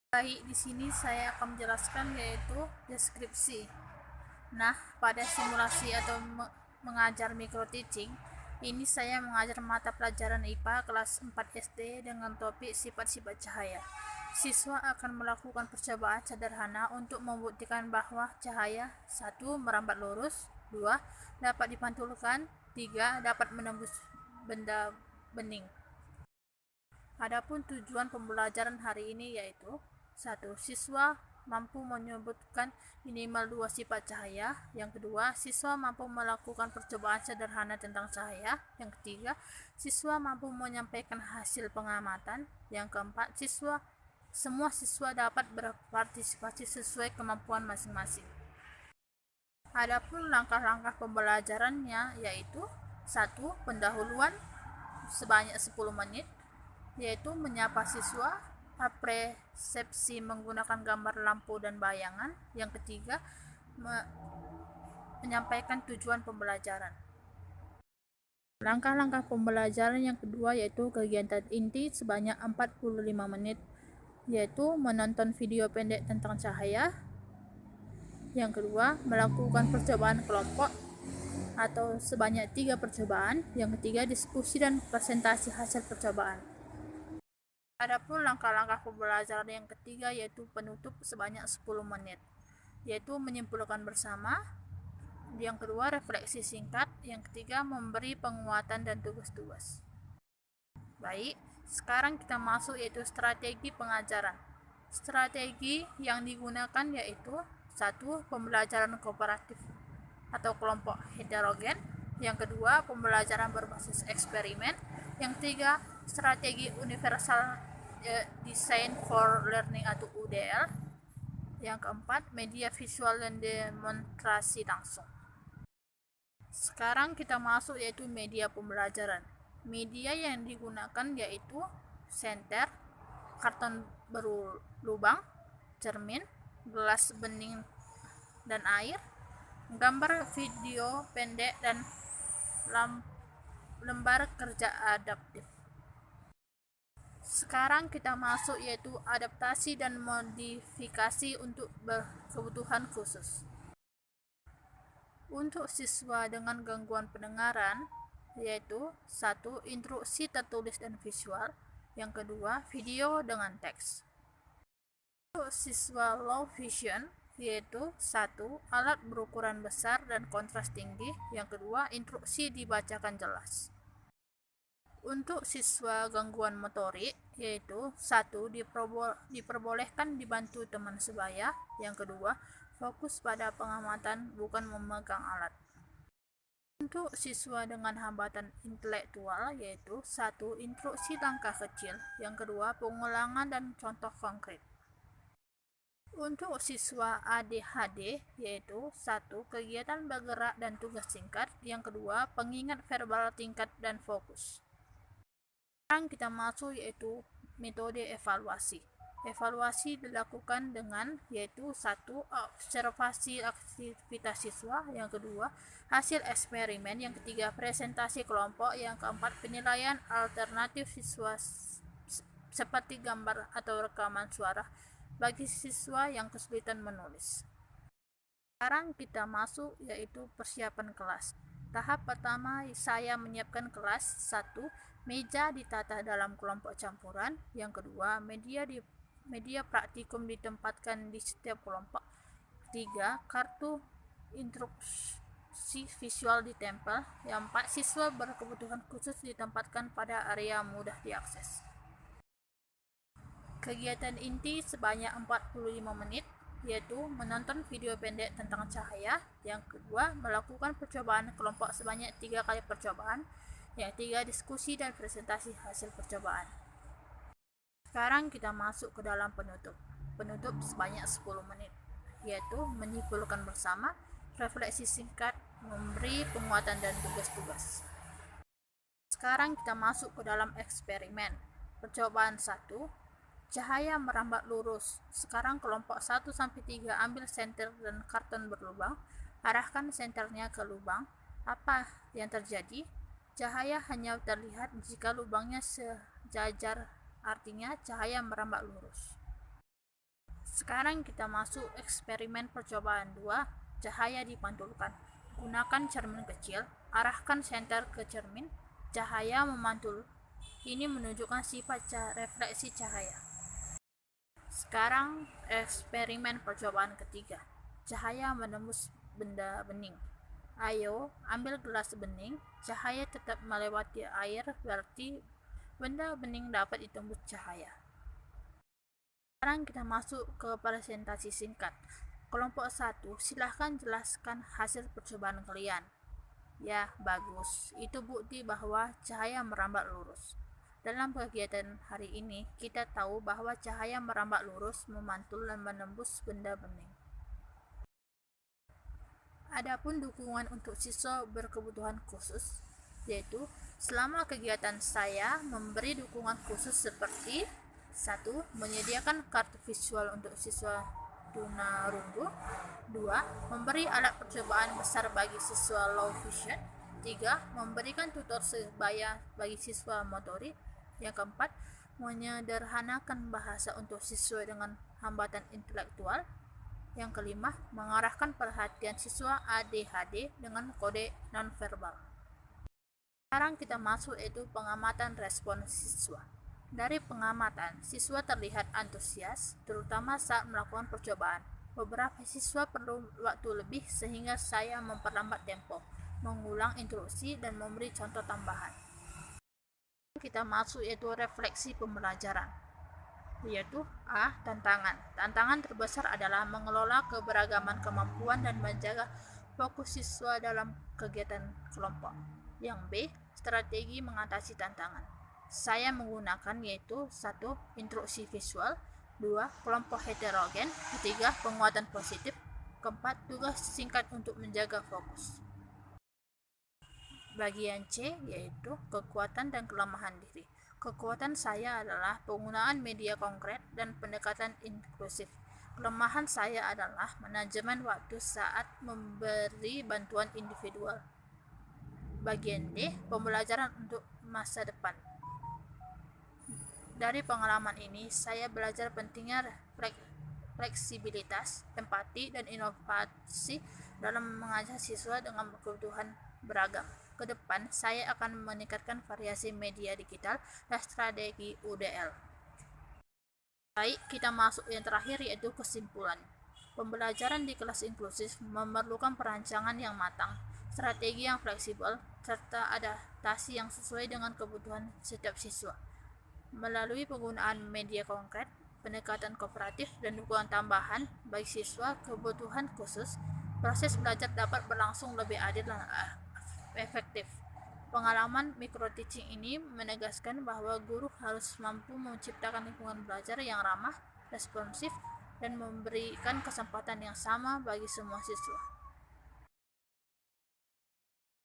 Baik, di sini saya akan menjelaskan yaitu deskripsi. Nah, pada simulasi atau mengajar micro teaching, ini saya mengajar mata pelajaran IPA kelas 4 SD dengan topik sifat-sifat cahaya. Siswa akan melakukan percobaan sederhana untuk membuktikan bahwa cahaya 1. Merambat lurus, 2. Dapat dipantulkan, 3. Dapat menembus benda bening. Adapun tujuan pembelajaran hari ini yaitu 1. Siswa mampu menyebutkan minimal 2 sifat cahaya. Yang kedua, siswa mampu melakukan percobaan sederhana tentang cahaya. Yang ketiga, siswa mampu menyampaikan hasil pengamatan. Yang keempat, semua siswa dapat berpartisipasi sesuai kemampuan masing-masing. Adapun langkah-langkah pembelajarannya yaitu 1. Pendahuluan sebanyak 10 menit, yaitu menyapa siswa, apresiasi menggunakan gambar lampu dan bayangan. Yang ketiga, menyampaikan tujuan pembelajaran. Langkah-langkah pembelajaran yang kedua yaitu kegiatan inti sebanyak 45 menit, yaitu menonton video pendek tentang cahaya. Yang kedua, melakukan percobaan kelompok atau sebanyak 3 percobaan. Yang ketiga, diskusi dan presentasi hasil percobaan. Adapun langkah-langkah pembelajaran yang ketiga yaitu penutup sebanyak 10 menit, yaitu menyimpulkan bersama. Yang kedua, refleksi singkat. Yang ketiga, memberi penguatan dan tugas-tugas. Baik, sekarang kita masuk yaitu strategi pengajaran. Strategi yang digunakan yaitu 1. Pembelajaran kooperatif atau kelompok heterogen. Yang kedua, pembelajaran berbasis eksperimen. Yang ketiga, strategi universal design for learning atau UDL. Yang keempat, media visual dan demonstrasi langsung. Sekarang kita masuk yaitu media pembelajaran. Media yang digunakan yaitu senter, karton berlubang, cermin, gelas bening dan air, gambar video pendek, dan lembar kerja adaptif. Sekarang kita masuk yaitu adaptasi dan modifikasi untuk kebutuhan khusus. Untuk siswa dengan gangguan pendengaran yaitu 1. Instruksi tertulis dan visual. Yang kedua, video dengan teks. Untuk siswa low vision yaitu 1. Alat berukuran besar dan kontras tinggi. Yang kedua, instruksi dibacakan jelas. Untuk siswa gangguan motorik yaitu 1. Diperbolehkan dibantu teman sebaya. Yang kedua, fokus pada pengamatan bukan memegang alat. Untuk siswa dengan hambatan intelektual yaitu 1. Instruksi langkah kecil. Yang kedua, pengulangan dan contoh konkret. Untuk siswa ADHD yaitu 1. Kegiatan bergerak dan tugas singkat. Yang kedua, pengingat verbal tingkat dan fokus. Sekarang kita masuk yaitu metode evaluasi. Evaluasi dilakukan dengan yaitu 1. Observasi aktivitas siswa. Yang kedua, hasil eksperimen. Yang ketiga, presentasi kelompok. Yang keempat, penilaian alternatif siswa seperti gambar atau rekaman suara bagi siswa yang kesulitan menulis. Sekarang kita masuk yaitu persiapan kelas. Tahap pertama, saya menyiapkan kelas. 1. Meja ditata dalam kelompok campuran. Yang kedua, media praktikum ditempatkan di setiap kelompok. 3. Kartu instruksi visual ditempel. Yang 4. Siswa berkebutuhan khusus ditempatkan pada area mudah diakses. Kegiatan inti sebanyak 45 menit, yaitu menonton video pendek tentang cahaya. Yang kedua, melakukan percobaan kelompok sebanyak 3 kali percobaan. Yang ketiga, diskusi dan presentasi hasil percobaan. Sekarang kita masuk ke dalam penutup. Penutup sebanyak 10 menit, yaitu menyimpulkan bersama, refleksi singkat, memberi penguatan dan tugas-tugas. Sekarang kita masuk ke dalam eksperimen. Percobaan 1. Cahaya merambat lurus. Sekarang kelompok 1-3 ambil senter dan karton berlubang. Arahkan senternya ke lubang. Apa yang terjadi? Cahaya hanya terlihat jika lubangnya sejajar, artinya cahaya merambat lurus. Sekarang kita masuk eksperimen percobaan 2, cahaya dipantulkan. Gunakan cermin kecil, arahkan senter ke cermin, cahaya memantul. Ini menunjukkan sifat refleksi cahaya. Sekarang eksperimen percobaan ketiga, cahaya menembus benda bening. Ayo, ambil gelas bening, cahaya tetap melewati air, berarti benda bening dapat ditembus cahaya. Sekarang kita masuk ke presentasi singkat. Kelompok 1, silahkan jelaskan hasil percobaan kalian. Ya, bagus. Itu bukti bahwa cahaya merambat lurus. Dalam kegiatan hari ini, kita tahu bahwa cahaya merambat lurus, memantul, dan menembus benda bening. Adapun dukungan untuk siswa berkebutuhan khusus, yaitu selama kegiatan saya memberi dukungan khusus seperti 1. Menyediakan kartu visual untuk siswa tunarungu. 2. Memberi alat percobaan besar bagi siswa low vision. 3. Memberikan tutor sebaya bagi siswa motorik. Yang keempat, menyederhanakan bahasa untuk siswa dengan hambatan intelektual. Yang kelima, mengarahkan perhatian siswa ADHD dengan kode nonverbal. Sekarang kita masuk yaitu pengamatan respon siswa. Dari pengamatan, siswa terlihat antusias, terutama saat melakukan percobaan. Beberapa siswa perlu waktu lebih sehingga saya memperlambat tempo, mengulang instruksi, dan memberi contoh tambahan. Kita masuk yaitu refleksi pembelajaran, yaitu A. Tantangan. Tantangan terbesar adalah mengelola keberagaman kemampuan dan menjaga fokus siswa dalam kegiatan kelompok. Yang B. Strategi mengatasi tantangan. Saya menggunakan yaitu 1. Instruksi visual, 2. Kelompok heterogen, 3. Penguatan positif, 4. Tugas singkat untuk menjaga fokus. Bagian C yaitu kekuatan dan kelemahan diri. Kekuatan saya adalah penggunaan media konkret dan pendekatan inklusif. Kelemahan saya adalah manajemen waktu saat memberi bantuan individual. Bagian D, pembelajaran untuk masa depan. Dari pengalaman ini, saya belajar pentingnya fleksibilitas, empati, dan inovasi dalam mengajar siswa dengan kebutuhan beragam. Ke depan, saya akan meningkatkan variasi media digital dan strategi UDL. Baik, kita masuk yang terakhir yaitu kesimpulan. Pembelajaran di kelas inklusif memerlukan perancangan yang matang, strategi yang fleksibel, serta adaptasi yang sesuai dengan kebutuhan setiap siswa. Melalui penggunaan media konkret, pendekatan kooperatif, dan dukungan tambahan bagi siswa kebutuhan khusus, proses belajar dapat berlangsung lebih adil dan efektif. Pengalaman micro-teaching ini menegaskan bahwa guru harus mampu menciptakan lingkungan belajar yang ramah, responsif, dan memberikan kesempatan yang sama bagi semua siswa.